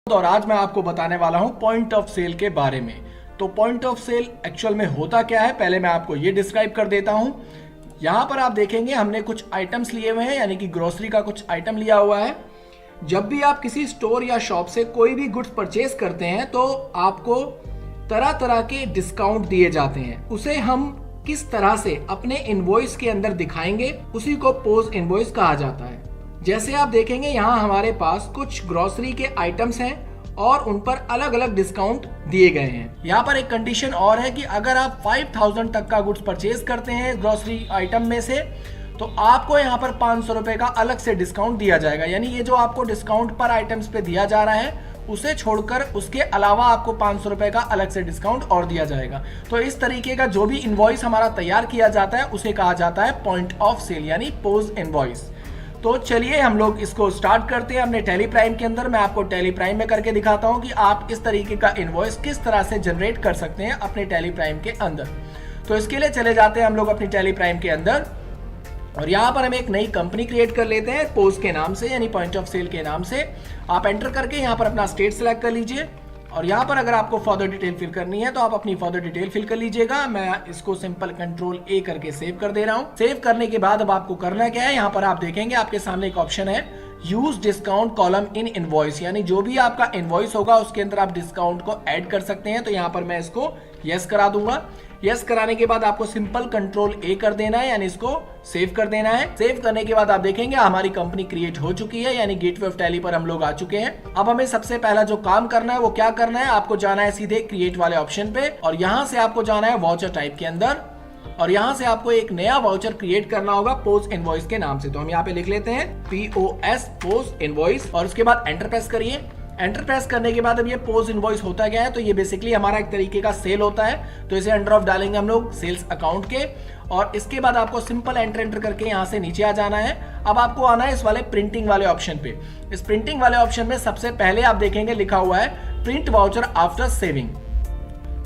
और आज मैं आपको बताने वाला हूं पॉइंट ऑफ सेल के बारे में। तो पॉइंट ऑफ सेल एक्चुअल में होता क्या है, पहले मैं आपको ये डिस्क्राइब कर देता हूं। यहां पर आप देखेंगे हमने कुछ आइटम्स लिए हुए हैं, यानी कि ग्रोसरी का कुछ आइटम लिया हुआ है। जब भी आप किसी स्टोर या शॉप से कोई भी गुड्स परचेज करते हैं तो आपको तरह तरह के डिस्काउंट दिए जाते हैं। उसे हम किस तरह से अपने इनवॉइस के अंदर दिखाएंगे, उसी को पोस्ट इनवॉइस कहा जाता है। जैसे आप देखेंगे यहाँ हमारे पास कुछ ग्रोसरी के आइटम्स हैं और उन पर अलग अलग डिस्काउंट दिए गए हैं। यहाँ पर एक कंडीशन और है कि अगर आप 5000 तक का गुड्स परचेज करते हैं ग्रोसरी आइटम में से, तो आपको यहाँ पर 500 रुपए का अलग से डिस्काउंट दिया जाएगा। यानी ये जो आपको डिस्काउंट पर आइटम्स पे दिया जा रहा है उसे छोड़कर उसके अलावा आपको 500 रुपए का अलग से डिस्काउंट और दिया जाएगा। तो इस तरीके का जो भी इनवॉइस हमारा तैयार किया जाता है उसे कहा जाता है पॉइंट ऑफ सेल यानी पोस्ट इनवॉइस। तो चलिए हम लोग इसको स्टार्ट करते हैं अपने टैली प्राइम के अंदर। मैं आपको टैली प्राइम में करके दिखाता हूं कि आप इस तरीके का इनवॉइस किस तरह से जनरेट कर सकते हैं अपने टैली प्राइम के अंदर। तो इसके लिए चले जाते हैं हम लोग अपनी टैली प्राइम के अंदर और यहाँ पर हम एक नई कंपनी क्रिएट कर लेते हैं पोस्ट के नाम से, यानी पॉइंट ऑफ सेल के नाम से। आप एंटर करके यहाँ पर अपना स्टेट सेलेक्ट कर लीजिए और यहाँ पर अगर आपको फर्दर डिटेल फिल करनी है तो आप अपनी फर्दर डिटेल फिल कर लीजिएगा। मैं इसको सिंपल कंट्रोल ए करके सेव कर दे रहा हूँ। सेव करने के बाद अब आपको करना क्या है, यहाँ पर आप देखेंगे आपके सामने एक ऑप्शन है use discount column in invoice, यानी जो भी आपका इनवॉइस होगा उसके अंदर आप डिस्काउंट को ऐड कर सकते हैं। तो यहाँ पर मैं इसको यस करा दूंगा। यस कराने के बाद आपको सिंपल कंट्रोल ए कर देना है, यानी इसको सेव कर देना है। सेव करने के बाद आप देखेंगे हमारी कंपनी क्रिएट हो चुकी है, यानी गेटवे ऑफ टैली पर हम लोग आ चुके हैं। अब हमें सबसे पहला जो काम करना है वो क्या करना है, आपको जाना है सीधे क्रिएट वाले ऑप्शन पे और यहाँ से आपको जाना है वाउचर टाइप के अंदर और यहाँ से आपको एक नया वाउचर क्रिएट करना होगा पोस्ट इनवॉइस के नाम से। तो हम यहाँ पे लिख लेते हैं POS पोस्ट इनवॉइस और उसके बाद एंटर प्रेस करिए। एंटर प्रेस करने के बाद अब ये पोस्ट इनवॉइस होता गया है, तो ये बेसिकली हमारा एक तरीके का सेल होता है। तो इसे अंडर ऑफ डालेंगे हम लोग सेल्स अकाउंट के और इसके बाद आपको सिंपल एंटर करके यहाँ से नीचे आ जाना है। अब आपको आना है इस वाले प्रिंटिंग वाले ऑप्शन पे। इस प्रिंटिंग वाले ऑप्शन में सबसे पहले आप देखेंगे लिखा हुआ है प्रिंट वाउचर आफ्टर सेविंग,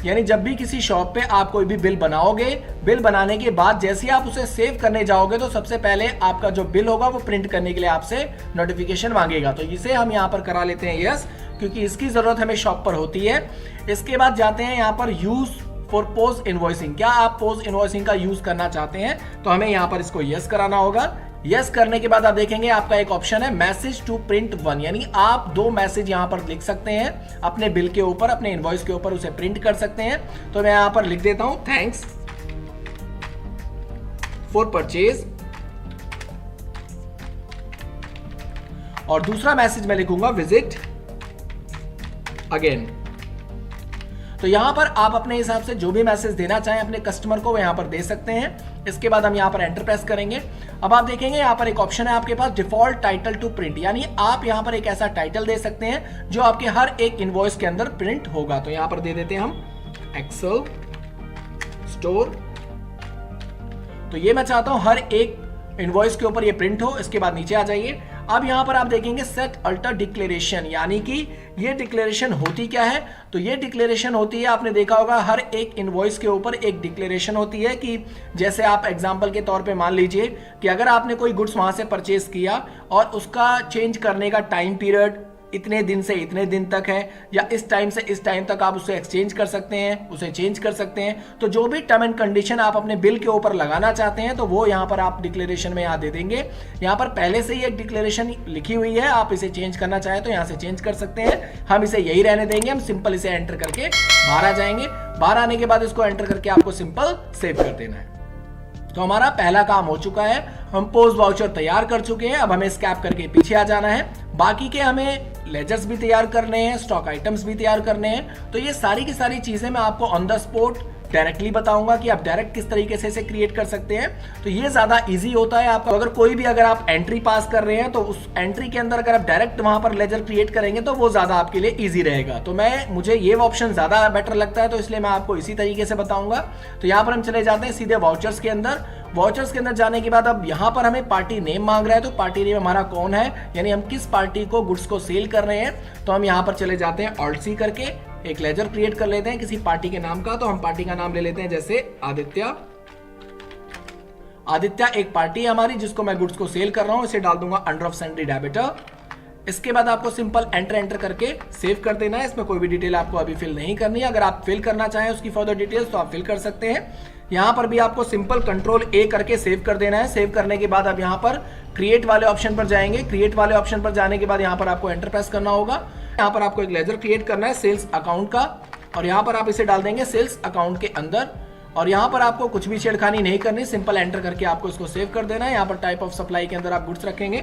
यानी जब भी किसी शॉप पे आप कोई भी बिल बनाओगे, बिल बनाने के बाद जैसे ही आप उसे सेव करने जाओगे तो सबसे पहले आपका जो बिल होगा वो प्रिंट करने के लिए आपसे नोटिफिकेशन मांगेगा। तो इसे हम यहाँ पर करा लेते हैं यस, क्योंकि इसकी जरूरत हमें शॉप पर होती है। इसके बाद जाते हैं यहाँ पर यूज फॉर पोस्ट इनवॉइसिंग, क्या आप पोस्ट इनवॉइसिंग का यूज करना चाहते हैं, तो हमें यहाँ पर इसको यस कराना होगा। यस करने के बाद आप देखेंगे आपका एक ऑप्शन है मैसेज टू प्रिंट वन, यानी आप 2 मैसेज यहाँ पर लिख सकते हैं अपने बिल के ऊपर, अपने इनवॉइस के ऊपर उसे प्रिंट कर सकते हैं। तो मैं यहाँ पर लिख देता हूं थैंक्स फॉर परचेज और दूसरा मैसेज मैं लिखूंगा विजिट अगेन। तो यहां पर आप अपने हिसाब से जो भी मैसेज देना चाहें अपने कस्टमर को वो यहां पर दे सकते हैं। इसके बाद हम यहां पर एंटर प्रेस करेंगे। अब आप देखेंगे यहां पर एक ऑप्शन है आपके पास डिफॉल्ट टाइटल टू प्रिंट, यानी आप यहां पर एक ऐसा टाइटल दे सकते हैं जो आपके हर एक इनवॉइस के अंदर प्रिंट होगा। तो यहां पर दे देते हैं हम एक्सेल स्टोर। तो ये मैं चाहता हूं हर एक इनवॉइस के ऊपर ये प्रिंट हो। इसके बाद नीचे आ जाइए। अब यहां पर आप देखेंगे सेट अल्टर डिक्लेरेशन, यानी कि ये डिक्लेरेशन होती क्या है, तो ये डिक्लेरेशन होती है, आपने देखा होगा हर एक इनवॉइस के ऊपर एक डिक्लेरेशन होती है कि जैसे आप एग्जांपल के तौर पे मान लीजिए कि अगर आपने कोई गुड्स वहां से परचेज किया और उसका चेंज करने का टाइम पीरियड इतने दिन से इतने दिन तक है या इस टाइम से इस टाइम तक आप उसे एक्सचेंज कर सकते हैं, उसे चेंज कर सकते हैं। तो जो भी टर्म एंड कंडीशन आप अपने बिल के ऊपर लगाना चाहते हैं तो वो यहाँ पर आप डिक्लेरेशन में यहाँ दे देंगे। यहाँ पर पहले से ही एक डिक्लेरेशन लिखी हुई है, आप इसे चेंज करना चाहें तो यहाँ से चेंज कर सकते हैं। हम इसे यही रहने देंगे, हम सिंपल इसे एंटर करके बाहर आ जाएंगे। बाहर आने के बाद इसको एंटर करके आपको सिंपल सेव कर देना है। तो हमारा पहला काम हो चुका है, हम पोस्ट वाउचर तैयार कर चुके हैं। अब हमें स्कैप करके पीछे आ जाना है। बाकी के हमें लेजर्स भी तैयार करने हैं, स्टॉक आइटम्स भी तैयार करने हैं। तो ये सारी की सारी चीजें मैं आपको ऑन द स्पॉट डायरेक्टली बताऊंगा कि आप डायरेक्ट किस तरीके से इसे क्रिएट कर सकते हैं। तो ये ज्यादा इजी होता है आपका। अगर कोई भी अगर आप एंट्री पास कर रहे हैं तो उस एंट्री के अंदर अगर आप डायरेक्ट वहां पर लेजर क्रिएट करेंगे तो वो ज्यादा आपके लिए इजी रहेगा। तो मुझे ये ऑप्शन ज्यादा बेटर लगता है, तो इसलिए मैं आपको इसी तरीके से बताऊंगा। तो यहाँ पर हम चले जाते हैं सीधे वाउचर्स के अंदर। वाउचर्स के अंदर जाने के बाद अब यहाँ पर हमें पार्टी नेम मांग रहा है, तो पार्टी नेम हमारा कौन है, यानी हम किस पार्टी को गुड्स को सेल कर रहे हैं। तो हम यहाँ पर चले जाते हैं ऑल्ट सी करके एक लेजर क्रिएट कर लेते हैं किसी पार्टी के नाम का। तो हम पार्टी का नाम ले लेते हैं जैसे आदित्य। आदित्य एक पार्टी है हमारी जिसको मैं गुड्स को सेल कर रहा हूं। इसे डाल दूंगा अंडर ऑफ सेंड्री डेबिटर। इसके बाद आपको सिंपल एंटर करके सेव कर देना है। इसमें कोई भी डिटेल आपको अभी फिल नहीं करनी है। अगर आप फिल करना चाहें उसकी फर्दर डिटेल्स तो आप फिल कर सकते हैं। यहाँ पर भी आपको सिंपल कंट्रोल ए करके सेव कर देना है। सेव करने के बाद अब यहाँ पर क्रिएट वाले ऑप्शन पर जाएंगे। क्रिएट वाले ऑप्शन पर जाने के बाद यहाँ पर आपको एंटर प्रेस करना होगा। यहाँ पर आपको एक लेजर क्रिएट करना है सेल्स अकाउंट का, और यहाँ पर आप इसे डाल देंगे सेल्स अकाउंट के अंदर। और यहाँ पर आपको कुछ भी छेड़खानी नहीं करनी, सिंपल एंटर करके आपको इसको सेव कर देना है। यहाँ पर टाइप ऑफ सप्लाई के अंदर आप गुड्स रखेंगे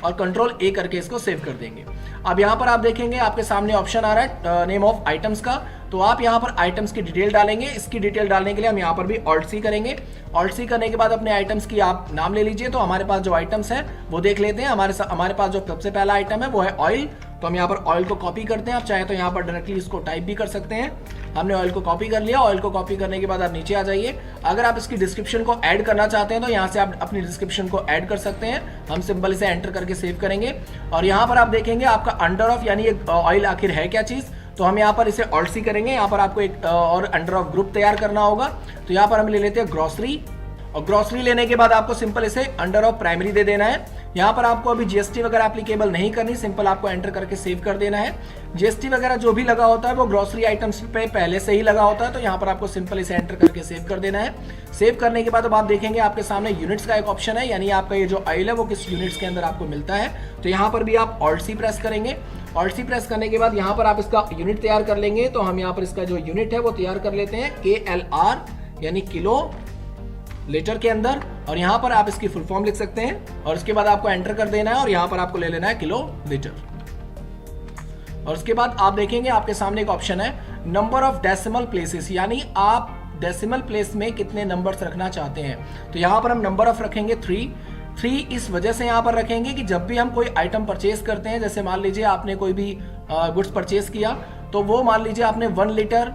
और कंट्रोल ए करके इसको सेव कर देंगे। अब यहाँ पर आप देखेंगे आपके सामने ऑप्शन आ रहा है नेम ऑफ आइटम्स का, तो आप यहाँ पर आइटम्स की डिटेल डालेंगे। इसकी डिटेल डालने के लिए हम यहाँ पर भी ऑल्ट सी करेंगे। ऑल्ट सी करने के बाद अपने आइटम्स की आप नाम ले लीजिए। तो हमारे पास जो आइटम्स है वो देख लेते हैं। हमारे पास जो सबसे पहला आइटम है वो है ऑयल, तो हम यहाँ पर ऑयल को कॉपी करते हैं। आप चाहे तो यहाँ पर डायरेक्टली इसको टाइप भी कर सकते हैं। हमने ऑयल को कॉपी कर लिया। ऑयल को कॉपी करने के बाद आप नीचे आ जाइए। अगर आप इसकी डिस्क्रिप्शन को ऐड करना चाहते हैं तो यहाँ से आप अपनी डिस्क्रिप्शन को ऐड कर सकते हैं। हम सिंपल इसे एंटर करके सेव करेंगे। और यहाँ पर आप देखेंगे आपका अंडर ऑफ यानी ऑयल आखिर है क्या चीज, तो हम यहाँ पर इसे ऑल्ट सी करेंगे। यहाँ पर आपको एक और अंडर ऑफ ग्रुप तैयार करना होगा। तो यहाँ पर हम ले लेते हैं ग्रोसरी, और ग्रोसरी लेने के बाद आपको सिंपल इसे अंडर ऑफ प्राइमरी दे देना है। यहाँ पर आपको अभी जीएसटी वगैरह एप्लीकेबल नहीं करनी, सिंपल आपको एंटर करके सेव कर देना है। जीएसटी वगैरह जो भी लगा होता है वो ग्रोसरी आइटम्स पे पहले से ही लगा होता है, तो यहाँ पर आपको सिंपल इसे एंटर करके सेव कर देना है। सेव करने के बाद अब आप देखेंगे आपके सामने यूनिट्स का एक ऑप्शन है, यानी आपका ये जो ऑयल है वो किस यूनिट्स के अंदर आपको मिलता है। तो यहाँ पर भी आप ऑल्ट सी प्रेस करेंगे। ऑल्ट सी प्रेस करने के बाद यहाँ पर आप इसका यूनिट तैयार कर लेंगे। तो हम यहाँ पर इसका जो यूनिट है वो तैयार कर लेते हैं KLR यानी किलो लीटर के अंदर, और यहाँ पर आप इसकी फुल फॉर्म लिख सकते हैं। और उसके बाद आपको एंटर कर देना है और यहाँ पर आपको ले लेना है किलो लीटर। और उसके बाद आप देखेंगे आपके सामने एक ऑप्शन है नंबर ऑफ डेसिमल प्लेसेस, यानी आप डेसिमल प्लेस में कितने नंबर्स रखना चाहते हैं। तो यहाँ पर हम नंबर ऑफ रखेंगे 3 इस वजह से यहाँ पर रखेंगे कि जब भी हम कोई आइटम परचेज करते हैं, जैसे मान लीजिए आपने कोई भी गुड्स परचेज किया, तो वो मान लीजिए आपने 1 लीटर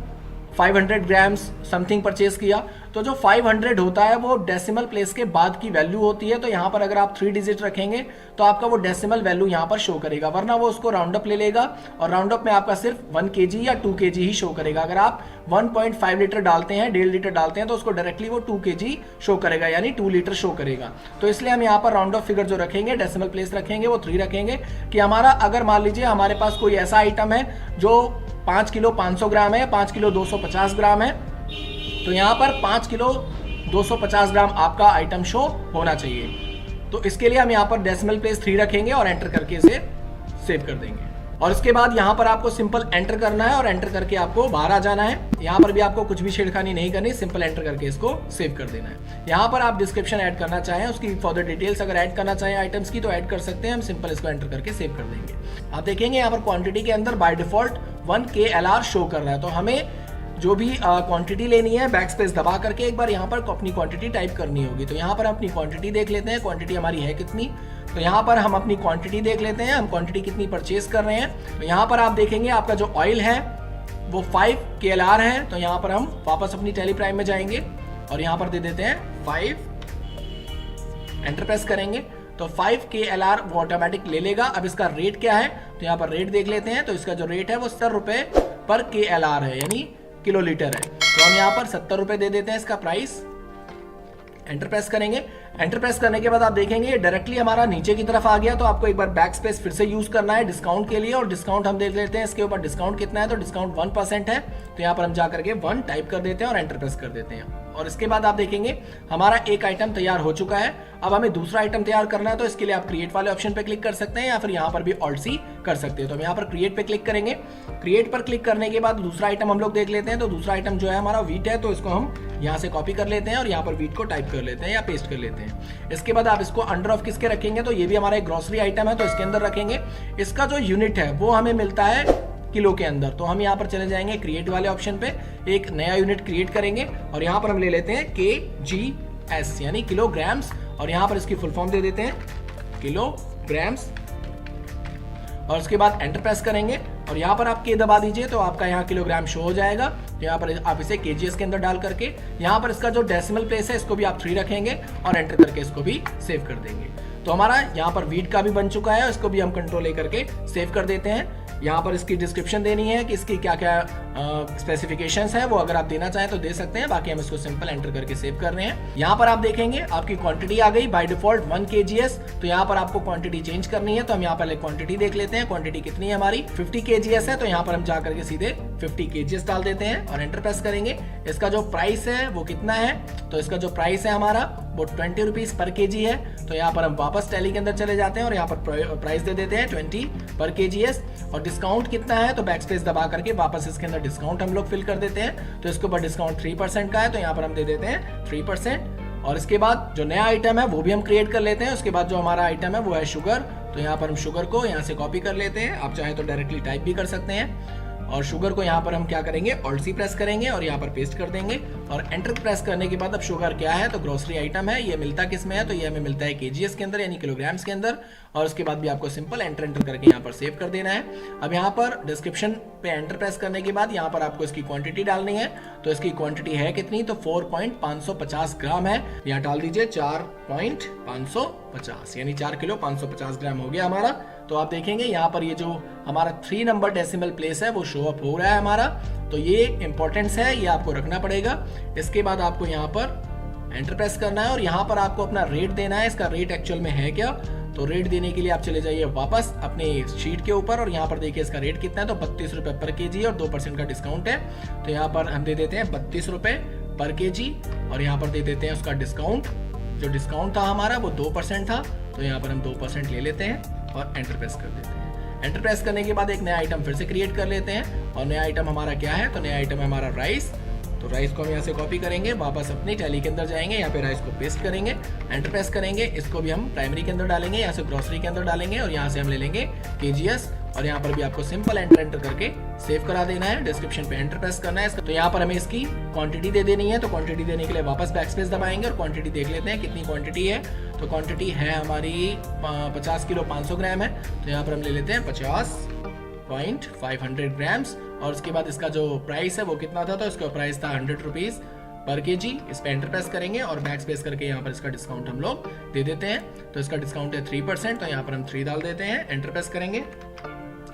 500 ग्राम्स समथिंग परचेज किया, तो जो 500 होता है वो डेसिमल प्लेस के बाद की वैल्यू होती है। तो यहाँ पर अगर आप 3 डिजिट रखेंगे तो आपका वो डेसिमल वैल्यू यहाँ पर शो करेगा, वरना वो उसको राउंड अप ले लेगा और राउंड अप में आपका सिर्फ 1 kg या 2 kg ही शो करेगा। अगर आप 1.5 लीटर डालते हैं, 1.5 लीटर डालते हैं, तो उसको डायरेक्टली वो 2 kg शो करेगा, यानी 2 लीटर शो करेगा। तो इसलिए हम यहाँ पर राउंड ऑफ फिगर जो रखेंगे, डेसिमल प्लेस रखेंगे, वो 3 रखेंगे कि हमारा अगर मान लीजिए हमारे पास कोई ऐसा आइटम है जो 5 किलो 500 ग्राम है, 5 किलो 250 ग्राम है, तो यहाँ पर 5 किलो 250 ग्राम आपका आइटम शो होना चाहिए। तो इसके लिए हम यहाँ पर डेसिमल प्लेस 3 रखेंगे और एंटर करके इसे सेव कर देंगे। और इसके बाद यहाँ पर आपको सिंपल एंटर करना है और एंटर करके आपको बाहर आ जाना है। यहाँ पर भी आपको कुछ भी छेड़खानी नहीं करनी, सिंपल एंटर करके इसको सेव कर देना है। यहाँ पर आप डिस्क्रिप्शन ऐड करना चाहें, उसकी फर्दर डिटेल्स अगर ऐड करना चाहें आइटम्स की तो ऐड कर सकते हैं। हम सिंपल इसको एंटर करके सेव कर देंगे। आप देखेंगे यहाँ पर क्वांटिटी के अंदर बाय डिफॉल्ट 1 KLR शो कर रहा है। तो हमें जो भी क्वांटिटी लेनी है बैक स्पेस दबा करके एक बार यहाँ पर अपनी क्वांटिटी टाइप करनी होगी। तो यहाँ पर अपनी क्वांटिटी देख लेते हैं, क्वांटिटी हमारी है कितनी। तो यहाँ पर हम अपनी क्वांटिटी देख लेते हैं, हम क्वांटिटी कितनी परचेज कर रहे हैं। तो यहाँ पर आप देखेंगे आपका जो ऑयल है वो 5 KLR है। तो यहाँ पर हम वापस अपनी टेली प्राइम में जाएंगे और यहाँ पर दे देते हैं 5, एंटर प्रेस करेंगे तो 5 KLR वो ऑटोमेटिक ले लेगा। अब इसका रेट क्या है, तो यहाँ पर रेट देख लेते हैं। तो इसका जो रेट है वो 70 रुपए पर KLR है, यानी किलो लीटर है। तो हम यहाँ पर 70 रुपए दे देते हैं इसका प्राइस, एंटर प्रेस करेंगे। एंटर प्रेस करने के बाद आप देखेंगे ये डायरेक्टली हमारा नीचे की तरफ आ गया। तो आपको एक बार बैक स्पेस फिर से यूज करना है डिस्काउंट के लिए, और डिस्काउंट हम देख लेते हैं इसके ऊपर डिस्काउंट कितना है। तो डिस्काउंट 1% है। तो यहाँ पर हम जा करके 1 टाइप कर देते हैं और एंटर प्रेस कर देते हैं। और इसके बाद आप देखेंगे हमारा एक आइटम तैयार हो चुका है। अब हमें दूसरा आइटम तैयार करना है, तो इसके लिए आप क्रिएट वाले ऑप्शन पे क्लिक कर सकते हैं या फिर यहाँ पर भी ऑल्ट सी कर सकते हैं। तो हम यहाँ पर क्रिएट पे क्लिक करेंगे। क्रिएट पर क्लिक करने के बाद दूसरा आइटम हम लोग देख लेते हैं। तो दूसरा आइटम जो है हमारा व्हीट है, तो इसको हम यहाँ से कॉपी कर लेते हैं और यहाँ पर व्हीट को टाइप कर लेते हैं या पेस्ट कर लेते हैं। इसके बाद आप इसको अंडर ऑफ किसके रखेंगे, तो ये भी हमारा एक ग्रोसरी आइटम है, तो इसके अंदर रखेंगे। इसका जो यूनिट है वो हमें मिलता है किलो के अंदर। तो हम यहाँ पर चले जाएंगे क्रिएट वाले ऑप्शन पे, एक नया यूनिट क्रिएट करेंगे और यहाँ पर हम ले लेते हैं KGS यानी किलोग्राम्स, और यहाँ पर इसकी फुल फॉर्म दे देते हैं किलोग्राम्स। और उसके बाद एंटर प्रेस करेंगे और यहाँ पर आप K दबा दीजिए तो आपका यहाँ किलोग्राम शो हो जाएगा। तो यहाँ पर आप इसे KGS के अंदर डाल करके यहाँ पर इसका जो डेसिमल प्लेस है इसको भी आप 3 रखेंगे और एंटर करके इसको भी सेव कर देंगे। तो हमारा यहाँ पर व्हीट का भी बन चुका है, इसको भी हम कंट्रोल A करके सेव कर देते हैं। यहाँ पर इसकी डिस्क्रिप्शन देनी है कि इसकी क्या क्या स्पेसिफिकेशंस है, वो अगर आप देना चाहें तो दे सकते हैं। बाकी हम इसको सिंपल एंटर करके सेव कर रहे हैं। यहाँ पर आप देखेंगे आपकी क्वांटिटी आ गई बाय डिफॉल्ट 1 kgs। तो यहाँ पर आपको क्वांटिटी चेंज करनी है, तो हम यहाँ पर क्वांटिटी देख लेते हैं। क्वांटिटी कितनी है हमारी 50 kgs है, तो यहाँ पर हम जाकर के सीधे 50 kgs डाल देते हैं और एंटर प्रेस करेंगे। इसका जो प्राइस है वो कितना है, तो इसका जो प्राइस है हमारा वो 20 रुपीज पर kg है। तो यहाँ पर हम वापस टैली के अंदर चले जाते हैं और यहाँ पर प्राइस दे देते हैं 20 पर kgs। और डिस्काउंट कितना है, तो बैक स्पेस दबा करके वापस इसके अंदर डिस्काउंट हम लोग फिल कर देते हैं। तो इसके ऊपर डिस्काउंट 3% का है, तो यहाँ पर हम दे देते हैं 3%। और इसके बाद जो नया आइटम है वो भी हम क्रिएट कर लेते हैं। उसके बाद जो हमारा आइटम है वो है शुगर। तो यहाँ पर हम शुगर को यहाँ से कॉपी कर लेते हैं, आप चाहे तो डायरेक्टली टाइप भी कर सकते हैं। और शुगर को यहाँ पर हम क्या करेंगे, Alt+C प्रेस करेंगे और यहाँ पर पेस्ट कर देंगे और एंटर प्रेस करने के बाद अब शुगर क्या है, तो ग्रोसरी आइटम है। ये मिलता किस में है, तो ये हमें मिलता है kgs के अंदर, यानी किलोग्राम्स के अंदर। और उसके बाद भी आपको सिंपल एंटर करके यहाँ पर सेव कर देना है। अब यहाँ पर डिस्क्रिप्शन पे एंटर प्रेस करने के बाद यहाँ पर आपको इसकी क्वांटिटी डालनी है। तो इसकी क्वांटिटी है कितनी, तो 4.550 ग्राम है। यहाँ डाल दीजिए 4.550, यानी 4 किलो 550 ग्राम हो गया हमारा। तो आप देखेंगे यहाँ पर ये जो हमारा 3 नंबर डेसिमल प्लेस है वो शो अप हो रहा है हमारा। तो ये इंपॉर्टेंस है, ये आपको रखना पड़ेगा। इसके बाद आपको यहाँ पर एंटर प्रेस करना है और यहाँ पर आपको अपना रेट देना है। इसका रेट एक्चुअल में है क्या, तो रेट देने के लिए आप चले जाइए वापस अपने शीट के ऊपर और यहाँ पर देखिए इसका रेट कितना है, तो 32 रुपए पर kg और 2% का डिस्काउंट है। तो यहाँ पर हम दे देते हैं 32 रुपए पर kg और यहाँ पर दे देते हैं उसका डिस्काउंट। जो डिस्काउंट था हमारा वो 2% था, तो यहाँ पर हम 2% ले लेते हैं और एंटर प्रेस कर देते हैं। एंटर प्रेस करने के बाद एक नया आइटम फिर से क्रिएट कर लेते हैं और नया आइटम हमारा क्या है, तो नया आइटम है हमारा राइस। तो राइस को हम यहाँ से कॉपी करेंगे, वापस अपनी टैली के अंदर जाएंगे, यहाँ पे राइस को पेस्ट करेंगे, एंटर प्रेस करेंगे। इसको भी हम प्राइमरी के अंदर डालेंगे, यहाँ से ग्रोसरी के अंदर डालेंगे और यहाँ से हम ले लेंगे kgs और यहाँ पर भी आपको सिंपल एंटर करके सेव करा देना है। डिस्क्रिप्शन पे एंटर प्रेस करना है। तो यहाँ पर हमें इसकी क्वांटिटी दे देनी है। तो क्वांटिटी देने के लिए वापस बैक स्पेस दबाएंगे और क्वांटिटी देख लेते हैं कितनी क्वांटिटी है। तो क्वांटिटी है हमारी 50 किलो 500 ग्राम है। तो यहाँ पर हम ले लेते हैं 50.500 ग्राम्स और उसके बाद इसका जो प्राइस है वो कितना था, तो इसका प्राइस था 100 रुपीज पर kg। इस पे एंटर प्रेस करेंगे और बैक स्पेस करके यहाँ पर इसका डिस्काउंट हम लोग दे देते हैं। तो इसका डिस्काउंट है 3%, तो यहाँ पर हम 3 डाल देते हैं, एंटर प्रेस करेंगे।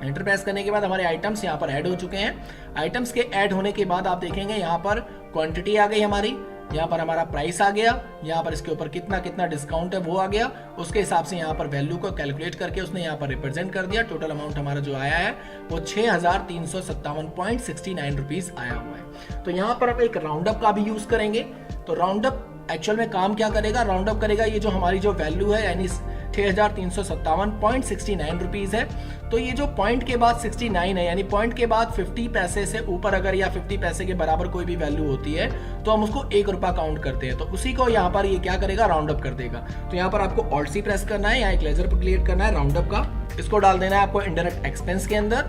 एंटर प्रेस करने के बाद हमारे आइटम्स यहाँ पर ऐड हो चुके हैं। आइटम्स के ऐड होने के बाद आप देखेंगे यहाँ पर क्वांटिटी आ गई हमारी, यहाँ पर हमारा प्राइस आ गया, यहाँ पर इसके ऊपर कितना कितना डिस्काउंट है वो आ गया। उसके हिसाब से यहाँ पर वैल्यू को कैलकुलेट करके उसने यहाँ पर रिप्रेजेंट कर दिया। टोटल अमाउंट हमारा जो आया है वो 6357.69 रुपीज आया हुआ है। तो यहाँ पर हम एक राउंड अप का भी यूज करेंगे। तो राउंड अप एक्चुअल में काम क्या करेगा, राउंड अप करेगा ये जो हमारी जो वैल्यू है यानी 6357.69 रुपीज है। तो ये जो पॉइंट के बाद 69 है, यानी पॉइंट के बाद 50 पैसे से ऊपर अगर या 50 पैसे के बराबर कोई भी वैल्यू होती है तो हम उसको 1 रुपया काउंट करते हैं। तो उसी को यहाँ पर ये क्या करेगा, राउंड अप कर देगा। तो यहाँ पर आपको Alt+C प्रेस करना है, यहाँ एक लेजर क्रिएट करना है राउंड अप का। इसको डाल देना है आपको इनडायरेक्ट एक्सपेंस के अंदर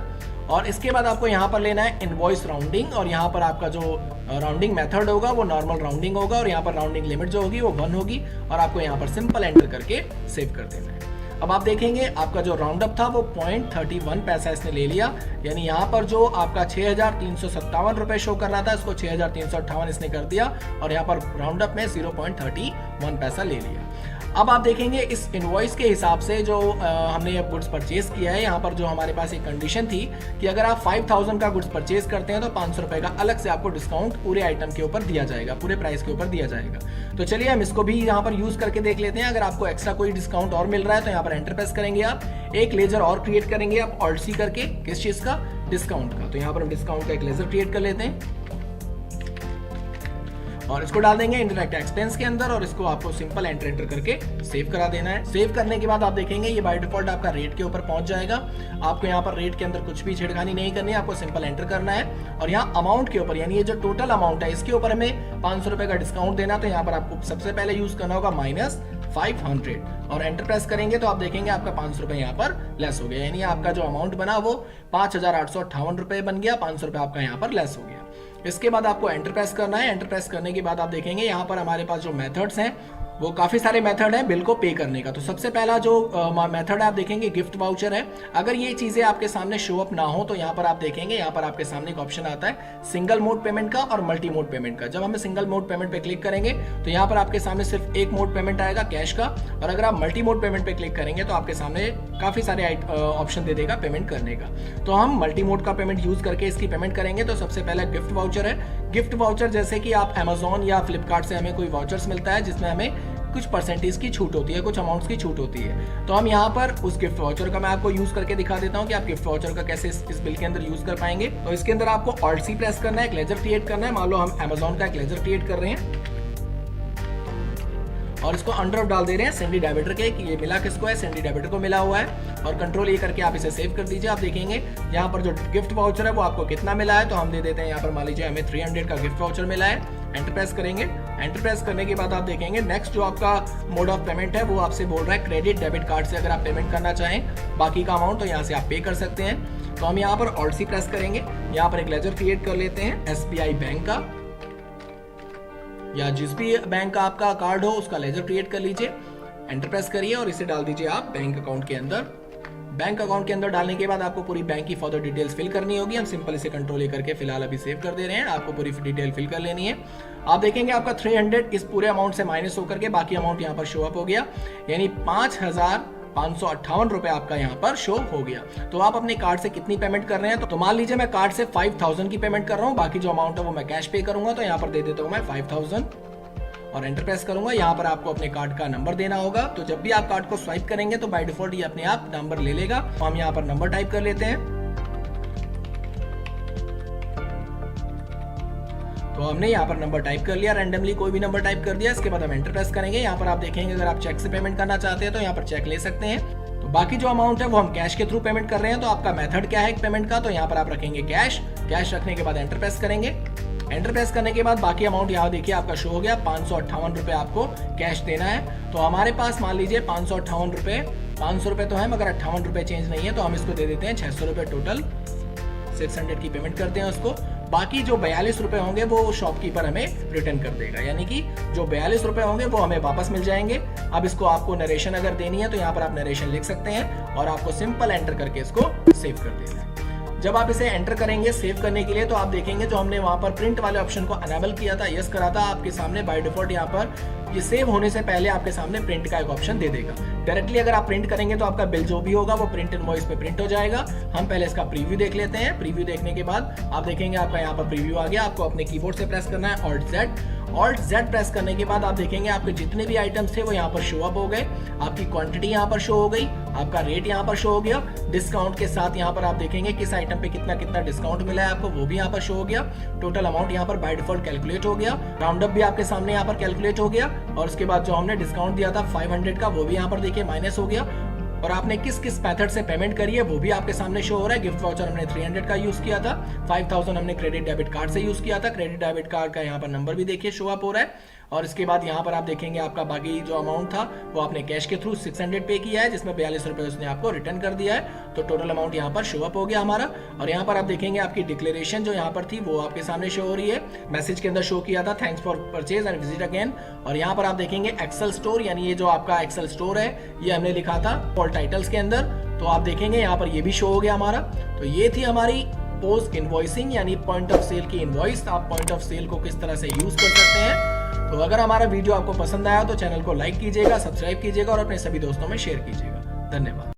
और इसके बाद आपको यहाँ पर लेना है इनवॉइस राउंडिंग और यहाँ पर आपका जो राउंडिंग मेथड होगा वो नॉर्मल राउंडिंग होगा और यहाँ पर राउंडिंग लिमिट जो होगी वो 1 होगी और आपको यहाँ पर सिंपल एंटर करके सेव कर देना है। अब आप देखेंगे आपका जो राउंड अप था वो 0.31 पैसा इसने ले लिया, यानी यहाँ पर जो आपका 6357 रुपए शो कर रहा था इसको 6358 इसने कर दिया और यहाँ पर राउंड अप में 0.31 पैसा ले लिया। अब आप देखेंगे इस इनवॉइस के हिसाब से जो हमने अब गुड्स परचेज किया है, यहाँ पर जो हमारे पास एक कंडीशन थी कि अगर आप 5000 का गुड्स परचेज करते हैं तो 500 रुपए का अलग से आपको डिस्काउंट पूरे आइटम के ऊपर दिया जाएगा, पूरे प्राइस के ऊपर दिया जाएगा। तो चलिए हम इसको भी यहाँ पर यूज करके देख लेते हैं। अगर आपको एक्स्ट्रा कोई डिस्काउंट और मिल रहा है तो यहाँ पर एंटर प्रेस करेंगे, आप एक लेजर और क्रिएट करेंगे आप Alt+C करके, किस चीज का, डिस्काउंट का। तो यहाँ पर हम डिस्काउंट का एक लेजर क्रिएट कर लेते हैं और इसको डाल देंगे इंडायरेक्ट एक्सपेंस के अंदर और इसको आपको सिंपल एंटर करके सेव करा देना है। सेव करने के बाद आप देखेंगे ये बाय डिफॉल्ट आपका रेट के ऊपर पहुंच जाएगा। आपको यहाँ पर रेट के अंदर कुछ भी छेड़खानी नहीं करनी है, आपको सिंपल एंटर करना है और यहाँ अमाउंट के ऊपर यानी ये जो टोटल अमाउंट है इसके ऊपर हमें 500 रुपए का डिस्काउंट देना। तो यहाँ पर आपको सबसे पहले यूज करना होगा -500 और एंटर प्रेस करेंगे तो आप देखेंगे आपका 500 रुपए यहाँ पर लेस हो गया, यानी आपका जो अमाउंट बना वो 5858 रुपए बन गया, 500 रुपए आपका यहाँ पर लेस हो गया। इसके बाद आपको एंटर प्रेस करना है। एंटर प्रेस करने के बाद आप देखेंगे यहाँ पर हमारे पास जो मेथड्स हैं वो काफ़ी सारे मेथड हैं बिल को पे करने का। तो सबसे पहला जो मेथड आप देखेंगे गिफ्ट वाउचर है। अगर ये चीज़ें आपके सामने शो अप ना हो तो यहाँ पर आप देखेंगे, यहाँ पर आपके सामने एक ऑप्शन आता है सिंगल मोड पेमेंट का और मल्टी मोड पेमेंट का। जब हम सिंगल मोड पेमेंट पे क्लिक करेंगे तो यहाँ पर आपके सामने सिर्फ एक मोड पेमेंट आएगा कैश का, और अगर आप मल्टी मोड पेमेंट पे क्लिक करेंगे तो आपके सामने काफ़ी सारे ऑप्शन दे देगा पेमेंट करने का। तो हम मल्टी मोड का पेमेंट यूज करके इसकी पेमेंट करेंगे। तो सबसे पहला गिफ्ट वाउचर है। गिफ्ट वाउचर जैसे कि आप अमेजोन या फ्लिपकार्ट से हमें कोई वाउचर्स मिलता है जिसमें हमें कुछ परसेंटेज की छूट होती है, कुछ अमाउंट्स की छूट होती है। तो हम यहाँ पर उस गिफ्ट वाउचर का मैं आपको यूज करके दिखा देता हूँ कि आप गिफ्ट वाउचर का कैसे इस बिल के अंदर यूज कर पाएंगे। तो इसके अंदर आपको Alt C प्रेस करना है, एक लेजर क्रिएट करना है। मान लो हम अमेजोन का एक लेजर क्रिएट कर रहे हैं और इसको अंडर डाल दे रहे हैं सैंडी डेबिटर के, कि ये मिला किसको है, सैंडी डेबिटर को मिला हुआ है। और कंट्रोल ये करके आप इसे सेव कर दीजिए। आप देखेंगे यहाँ पर जो गिफ्ट वाउचर है वो आपको कितना मिला है, तो हम दे देते हैं यहाँ पर, मान लीजिए हमें 300 का गिफ्ट वाउचर मिला है। एंटर प्रेस करेंगे। एंटर प्रेस करने के बाद आप देखेंगे नेक्स्ट जो आपका मोड ऑफ पेमेंट है वो आपसे बोल रहा है क्रेडिट डेबिट कार्ड से अगर आप पेमेंट करना चाहें बाकी का अमाउंट तो यहाँ से आप पे कर सकते हैं। तो हम यहाँ पर Alt C प्रेस करेंगे, यहाँ पर एक लेजर क्रिएट कर लेते हैं SBI बैंक का, या जिस भी बैंक का आपका कार्ड हो उसका लेजर क्रिएट कर लीजिए। एंटर प्रेस करिए और इसे डाल दीजिए आप बैंक अकाउंट के अंदर। बैंक अकाउंट के अंदर डालने के बाद आपको पूरी बैंक की फर्दर डिटेल्स फिल करनी होगी। हम सिंपल इसे कंट्रोल ए करके फिलहाल अभी सेव कर दे रहे हैं, आपको पूरी डिटेल फिल कर लेनी है। आप देखेंगे आपका 300 इस पूरे अमाउंट से माइनस होकर के बाकी अमाउंट यहाँ पर शो अप हो गया, यानी 5,558 रुपए आपका यहाँ पर शो हो गया। तो आप अपने कार्ड से कितनी पेमेंट कर रहे हैं, तो मान लीजिए मैं कार्ड से 5,000 की पेमेंट कर रहा हूँ, बाकी जो अमाउंट है वो मैं कैश पे करूंगा। तो यहाँ पर दे देता हूँ मैं 5,000 और एंटर प्रेस करूंगा। यहाँ पर आपको अपने कार्ड का नंबर देना होगा। तो जब भी आप कार्ड को स्वाइप करेंगे तो बाय डिफॉल्ट ये अपने आप नंबर ले लेगा। तो हम यहाँ पर नंबर टाइप कर लेते हैं। तो हमने यहाँ पर नंबर टाइप कर लिया, रैंडमली कोई भी नंबर टाइप कर दिया। इसके बाद हम एंटर प्रेस करेंगे। यहाँ पर आप देखेंगे अगर आप चेक से पेमेंट करना चाहते हैं तो यहाँ पर चेक ले सकते हैं। तो बाकी जो अमाउंट है वो हम कैश के थ्रू पेमेंट कर रहे हैं। तो आपका मेथड क्या है पेमेंट का, तो यहाँ पर आप रखेंगे कैश। कैश रखने के बाद एंटर प्रेस करेंगे। एंटर प्रेस करने के बाद बाकी अमाउंट यहाँ देखिए आपका शो हो गया, 558 रुपए आपको कैश देना है। तो हमारे पास मान लीजिए 558 रुपए, 500 रुपए तो है मगर 58 रुपए चेंज नहीं है, तो हम इसको दे देते हैं 600 रुपए टोटल। 600 की पेमेंट करते हैं उसको। बाकी जो 42 रुपए होंगे वो शॉपकीपर हमें रिटर्न कर देगा, यानी कि जो 42 रुपए होंगे वो हमें वापस मिल जाएंगे। अब इसको आपको नरेशन अगर देनी है तो यहाँ पर आप नरेशन लिख सकते हैं और आपको सिंपल एंटर करके इसको सेव कर देना है। जब आप इसे एंटर करेंगे सेव करने के लिए तो आप देखेंगे जो हमने वहां पर प्रिंट वाले ऑप्शन को अनेबल किया था, यस करा था, आपके सामने बाय डिफॉल्ट यहाँ पर ये सेव होने से पहले आपके सामने प्रिंट का एक ऑप्शन दे देगा। डायरेक्टली अगर आप प्रिंट करेंगे तो आपका बिल जो भी होगा वो प्रिंट इनवॉइस पे प्रिंट हो जाएगा। हम पहले इसका प्रीव्यू देख लेते हैं। प्रीव्यू देखने के बाद आप देखेंगे आपका यहाँ पर प्रीव्यू आ गया। आपको अपने कीबोर्ड से प्रेस करना है Alt Z प्रेस करने के बाद आप देखेंगे आपके जितने भी आइटम्स थे वो यहाँ पर शो अप हो गए। आपकी क्वांटिटी यहाँ पर शो हो गई, आपका रेट यहाँ पर शो हो गया, डिस्काउंट के साथ यहाँ पर आप देखेंगे किस आइटम पे कितना कितना डिस्काउंट मिला है आपको वो भी यहाँ पर शो हो गया। टोटल अमाउंट यहाँ पर बाय डिफॉल्ट कैलकुलेट हो गया, राउंड अप भी आपके सामने यहाँ पर कैलकुलेट हो गया, और उसके बाद जो हमने डिस्काउंट दिया था 500 का वो भी यहाँ पर देखिए माइनस हो गया, और आपने किस किस मेथड से पेमेंट करी है वो भी आपके सामने शो हो रहा है। गिफ्ट वाउचर हमने 300 का यूज किया था, 5,000 हमने क्रेडिट डेबिट कार्ड से यूज किया था। क्रेडिट डेबिट कार्ड का यहाँ पर नंबर भी देखिए शो अप हो रहा है। और इसके बाद यहाँ पर आप देखेंगे आपका बाकी जो अमाउंट था वो आपने कैश के थ्रू 600 पे किया है, जिसमें 42 रुपए उसने आपको रिटर्न कर दिया है। तो टोटल अमाउंट यहाँ पर शो अप हो गया हमारा। और यहाँ पर आप देखेंगे आपकी डिक्लेरेशन जो यहाँ पर थी वो आपके सामने शो हो रही है। मैसेज के अंदर शो किया था thanks for purchase and visit again. और यहाँ पर आप देखेंगे एक्सेल स्टोर, यानी ये जो आपका एक्सेल स्टोर है ये हमने लिखा था ऑल टाइटल्स के अंदर। तो आप देखेंगे यहाँ पर ये भी शो हो गया हमारा। तो ये थी हमारी पोस्ट इनवॉइसिंग, यानी पॉइंट ऑफ सेल की इनवॉइस। आप पॉइंट ऑफ सेल को किस तरह से यूज कर सकते हैं। तो अगर हमारा वीडियो आपको पसंद आया तो चैनल को लाइक कीजिएगा, सब्सक्राइब कीजिएगा और अपने सभी दोस्तों में शेयर कीजिएगा। धन्यवाद।